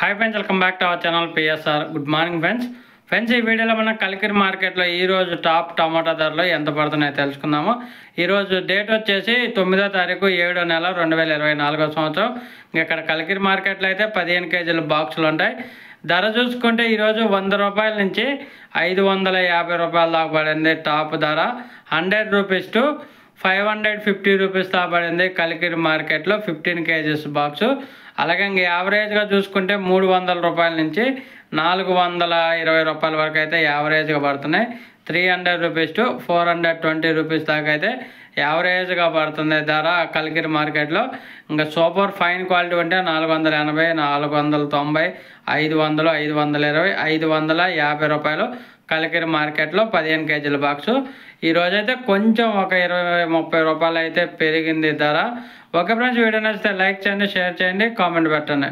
Hi friends, welcome back to our channel PSR. Good morning friends, ఈ వీడియోలో మనం కలికిరి మార్కెట్లో ఈరోజు టాప్ టమాటా ధరలు ఎంత పడుతున్నాయో తెలుసుకుందాము. ఈరోజు డేట్ వచ్చేసి 9వ తారీఖు 7వ నెల 2024వ సంవత్సరం. ఇక్కడ కలికిరి మార్కెట్లో అయితే 15 కేజీల బాక్సులు ఉంటాయి. ధర చూసుకుంటే ఈరోజు 100 రూపాయల నుంచి 550 రూపాయల దాకా పడింది. టాప్ ధర 100 రూపీస్ టు 550 రూపీస్ దాకా పడింది కలికిరి మార్కెట్లో 15 కేజీస్ బాక్సు. అలాగే ఇంక యావరేజ్గా చూసుకుంటే 300 రూపాయల నుంచి 420 రూపాయల వరకు అయితే యావరేజ్గా పడుతున్నాయి. 300 రూపీస్ టు 420 రూపీస్ దాకా అయితే యావరేజ్గా పడుతుంది ధర కలికిరి మార్కెట్లో. ఇంకా సూపర్ ఫైన్ క్వాలిటీ ఉంటే 480, 490, 500, 520, 550 రూపాయలు కలికిరి మార్కెట్లో 15 కేజీల బాక్సు. ఈరోజైతే కొంచెం ఒక 20-30 రూపాయలు అయితే పెరిగింది ధర. ఓకే ఫ్రెండ్స్, వీడియో నచ్చితే లైక్ చేయండి, షేర్ చేయండి, కామెంట్ పెట్టండి.